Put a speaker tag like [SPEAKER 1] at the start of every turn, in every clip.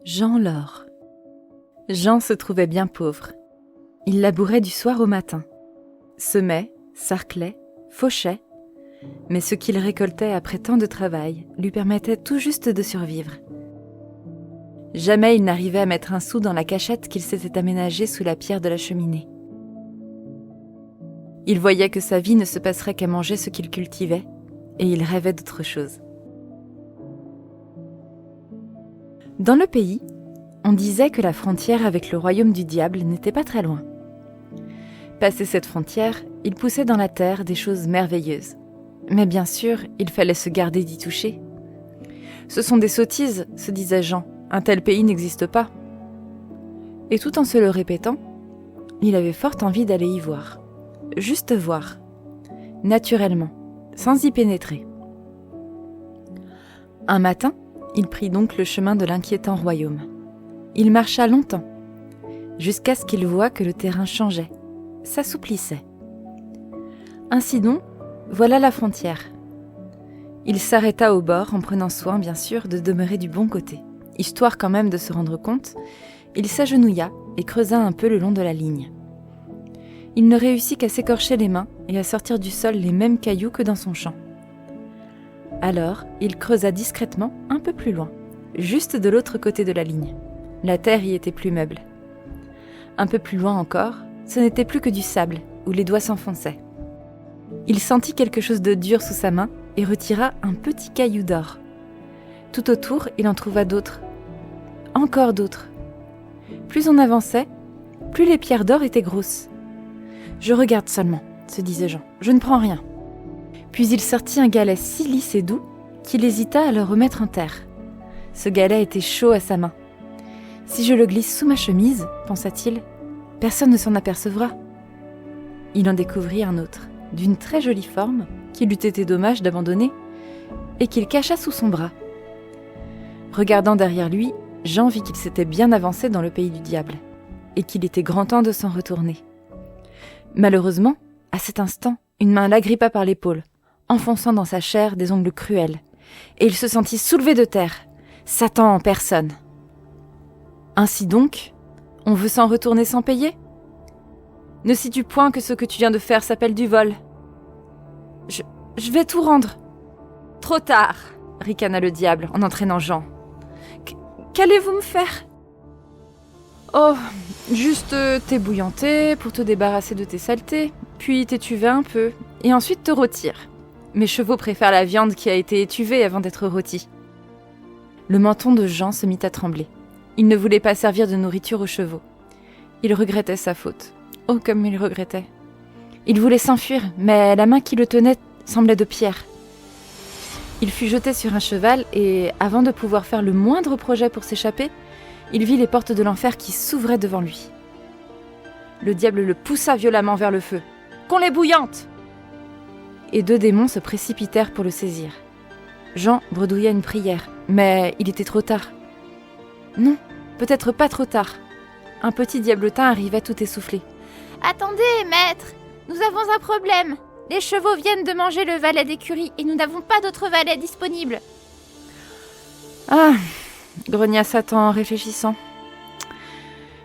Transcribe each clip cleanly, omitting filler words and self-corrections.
[SPEAKER 1] Jean Laure. Jean se trouvait bien pauvre. Il labourait du soir au matin. Semait, sarclait, fauchait, mais ce qu'il récoltait après tant de travail lui permettait tout juste de survivre. Jamais il n'arrivait à mettre un sou dans la cachette qu'il s'était aménagée sous la pierre de la cheminée. Il voyait que sa vie ne se passerait qu'à manger ce qu'il cultivait, et il rêvait d'autre chose. Dans le pays, on disait que la frontière avec le royaume du diable n'était pas très loin. Passé cette frontière, il poussait dans la terre des choses merveilleuses. Mais bien sûr, il fallait se garder d'y toucher. Ce sont des sottises, se disait Jean, un tel pays n'existe pas. Et tout en se le répétant, il avait fort envie d'aller y voir. Juste voir, naturellement, sans y pénétrer. Un matin, il prit donc le chemin de l'inquiétant royaume. Il marcha longtemps, jusqu'à ce qu'il voie que le terrain changeait, s'assouplissait. Ainsi donc, voilà la frontière. Il s'arrêta au bord en prenant soin, bien sûr, de demeurer du bon côté. Histoire quand même de se rendre compte, il s'agenouilla et creusa un peu le long de la ligne. Il ne réussit qu'à s'écorcher les mains et à sortir du sol les mêmes cailloux que dans son champ. Alors, il creusa discrètement un peu plus loin, juste de l'autre côté de la ligne. La terre y était plus meuble. Un peu plus loin encore, ce n'était plus que du sable, où les doigts s'enfonçaient. Il sentit quelque chose de dur sous sa main et retira un petit caillou d'or. Tout autour, il en trouva d'autres. Encore d'autres. Plus on avançait, plus les pierres d'or étaient grosses. « Je regarde seulement », se disait Jean, « je ne prends rien ». Puis il sortit un galet si lisse et doux qu'il hésita à le remettre en terre. Ce galet était chaud à sa main. « Si je le glisse sous ma chemise, pensa-t-il, personne ne s'en apercevra. » Il en découvrit un autre, d'une très jolie forme, qu'il eût été dommage d'abandonner, et qu'il cacha sous son bras. Regardant derrière lui, Jean vit qu'il s'était bien avancé dans le pays du diable, et qu'il était grand temps de s'en retourner. Malheureusement, à cet instant, une main l'agrippa par l'épaule, enfonçant dans sa chair des ongles cruels, et il se sentit soulevé de terre, Satan en personne. Ainsi donc, on veut s'en retourner sans payer ? Ne sais-tu point que ce que tu viens de faire s'appelle du vol ? Je vais tout rendre. Trop tard, ricana le diable en entraînant Jean. Qu'allez-vous me faire ? Oh, juste t'ébouillanter pour te débarrasser de tes saletés, puis t'étuver un peu, et ensuite te rôtir. Mes chevaux préfèrent la viande qui a été étuvée avant d'être rôtie. Le menton de Jean se mit à trembler. Il ne voulait pas servir de nourriture aux chevaux. Il regrettait sa faute. Oh, comme il regrettait. Il voulait s'enfuir, mais la main qui le tenait semblait de pierre. Il fut jeté sur un cheval et, avant de pouvoir faire le moindre projet pour s'échapper, il vit les portes de l'enfer qui s'ouvraient devant lui. Le diable le poussa violemment vers le feu. « Qu'on les bouillante !» Et 2 démons se précipitèrent pour le saisir. Jean bredouilla une prière, mais il était trop tard. Non, peut-être pas trop tard. Un petit diablotin arrivait tout essoufflé.
[SPEAKER 2] « Attendez, maître, nous avons un problème. Les chevaux viennent de manger le valet d'écurie et nous n'avons pas d'autre valet disponible. »
[SPEAKER 1] Ah, grogna Satan en réfléchissant.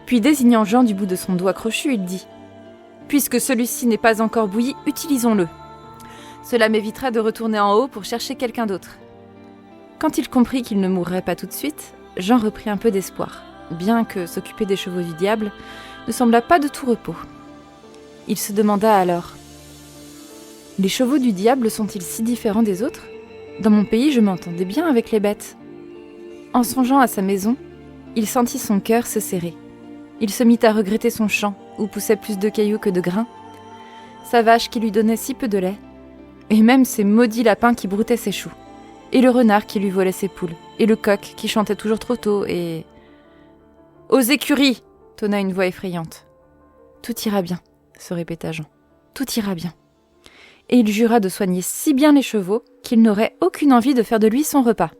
[SPEAKER 1] Puis désignant Jean du bout de son doigt crochu, il dit « Puisque celui-ci n'est pas encore bouilli, utilisons-le. Cela m'évitera de retourner en haut pour chercher quelqu'un d'autre. » Quand il comprit qu'il ne mourrait pas tout de suite, Jean reprit un peu d'espoir, bien que s'occuper des chevaux du diable ne semblât pas de tout repos. Il se demanda alors « Les chevaux du diable sont-ils si différents des autres ? Dans mon pays, je m'entendais bien avec les bêtes. » En songeant à sa maison, il sentit son cœur se serrer. Il se mit à regretter son champ, où poussaient plus de cailloux que de grains, sa vache qui lui donnait si peu de lait, et même ces maudits lapins qui broutaient ses choux, et le renard qui lui volait ses poules, et le coq qui chantait toujours trop tôt, et... « Aux écuries !» tonna une voix effrayante. « Tout ira bien, » se répéta Jean. « Tout ira bien. » Et il jura de soigner si bien les chevaux qu'il n'aurait aucune envie de faire de lui son repas.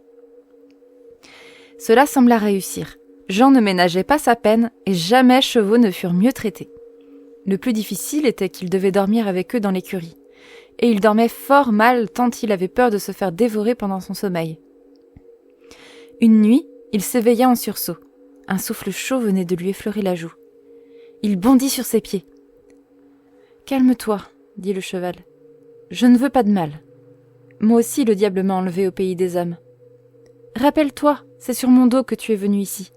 [SPEAKER 1] Cela sembla réussir. Jean ne ménageait pas sa peine et jamais chevaux ne furent mieux traités. Le plus difficile était qu'il devait dormir avec eux dans l'écurie. Et il dormait fort mal tant il avait peur de se faire dévorer pendant son sommeil. Une nuit, il s'éveilla en sursaut, Un souffle chaud venait de lui effleurer la joue. Il bondit sur ses pieds. « Calme-toi, dit le cheval. Je ne veux pas de mal. Moi aussi le diable m'a enlevé au pays des hommes. Rappelle-toi, c'est sur mon dos que tu es venu ici. »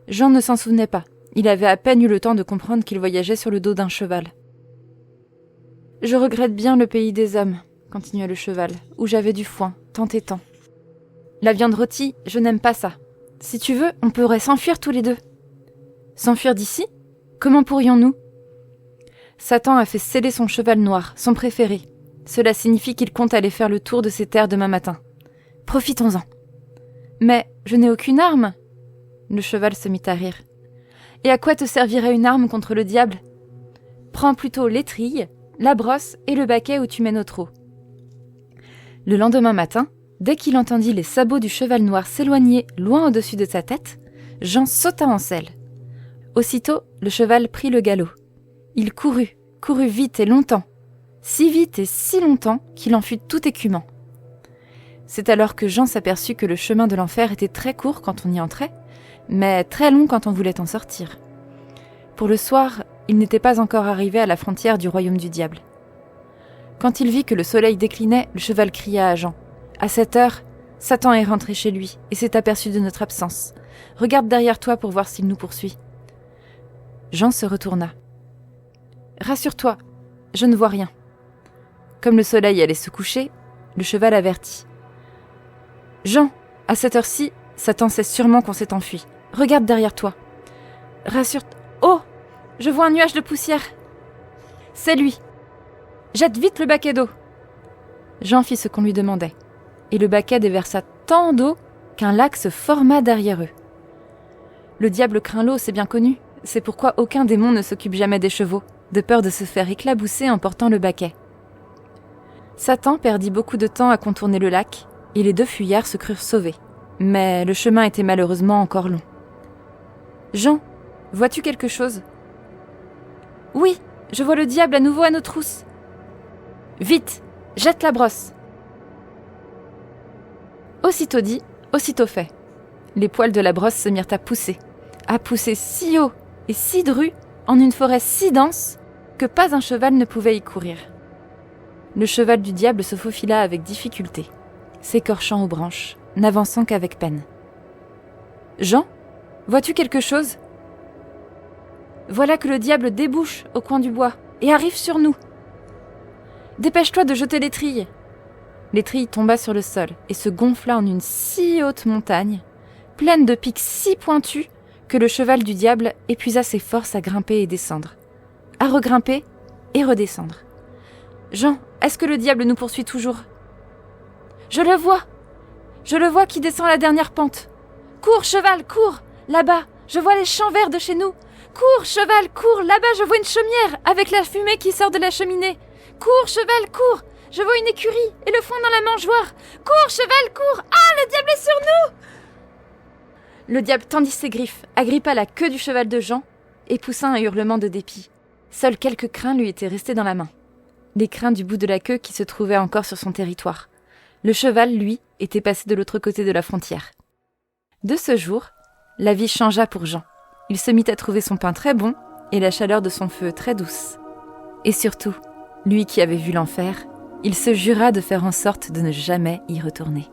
[SPEAKER 1] Jean ne s'en souvenait pas. Il avait à peine eu le temps de comprendre qu'il voyageait sur le dos d'un cheval. « Je regrette bien le pays des hommes, continua le cheval, où j'avais du foin, tant et tant. La viande rôtie, je n'aime pas ça. Si tu veux, on pourrait s'enfuir tous les deux. » S'enfuir d'ici ? Comment pourrions-nous ? Satan a fait seller son cheval noir, son préféré. Cela signifie qu'il compte aller faire le tour de ces terres demain matin. Profitons-en. Mais je n'ai aucune arme. Le cheval se mit à rire. Et à quoi te servirait une arme contre le diable ? Prends plutôt l'étrille, la brosse et le baquet où tu mènes au trot. Le lendemain matin, dès qu'il entendit les sabots du cheval noir s'éloigner loin au-dessus de sa tête, Jean sauta en selle. Aussitôt, le cheval prit le galop. Il courut vite et longtemps, si vite et si longtemps qu'il en fut tout écumant. C'est alors que Jean s'aperçut que le chemin de l'enfer était très court quand on y entrait, mais très long quand on voulait en sortir. Pour le soir, il n'était pas encore arrivé à la frontière du royaume du diable. Quand il vit que le soleil déclinait, le cheval cria à Jean. « À cette heure, Satan est rentré chez lui et s'est aperçu de notre absence. Regarde derrière toi pour voir s'il nous poursuit. » Jean se retourna. « Rassure-toi, je ne vois rien. » Comme le soleil allait se coucher, le cheval avertit. « Jean, à cette heure-ci, Satan sait sûrement qu'on s'est enfui. Regarde derrière toi. Rassure-toi. Oh, je vois un nuage de poussière. C'est lui. Jette vite le baquet d'eau. » Jean fit ce qu'on lui demandait, et le baquet déversa tant d'eau qu'un lac se forma derrière eux. Le diable craint l'eau, c'est bien connu. C'est pourquoi aucun démon ne s'occupe jamais des chevaux, de peur de se faire éclabousser en portant le baquet. Satan perdit beaucoup de temps à contourner le lac, et les deux fuyards se crurent sauvés. Mais le chemin était malheureusement encore long. « Jean, vois-tu quelque chose ? » ?»« Oui, je vois le diable à nouveau à nos trousses. »« Vite, jette la brosse !» Aussitôt dit, aussitôt fait. Les poils de la brosse se mirent à pousser si haut et si dru, en une forêt si dense, que pas un cheval ne pouvait y courir. Le cheval du diable se faufila avec difficulté, s'écorchant aux branches, n'avançant qu'avec peine. « Jean, vois-tu quelque chose ? Voilà que le diable débouche au coin du bois et arrive sur nous. Dépêche-toi de jeter l'étrille. » L'étrille tomba sur le sol et se gonfla en une si haute montagne, pleine de pics si pointus, que le cheval du diable épuisa ses forces à grimper et descendre, à regrimper et redescendre. « Jean, est-ce que le diable nous poursuit toujours ? » « Je le vois qui descend la dernière pente. Cours, cheval, cours, là-bas, je vois les champs verts de chez nous. Cours, cheval, cours, là-bas, je vois une chaumière avec la fumée qui sort de la cheminée. Cours, cheval, cours, je vois une écurie et le foin dans la mangeoire. Cours, cheval, cours, ah, le diable est sur nous !» Le diable tendit ses griffes, agrippa la queue du cheval de Jean et poussa un hurlement de dépit. Seuls quelques crins lui étaient restés dans la main. Les crins du bout de la queue qui se trouvaient encore sur son territoire. Le cheval, lui, était passé de l'autre côté de la frontière. De ce jour, la vie changea pour Jean. Il se mit à trouver son pain très bon et la chaleur de son feu très douce. Et surtout, lui qui avait vu l'enfer, il se jura de faire en sorte de ne jamais y retourner.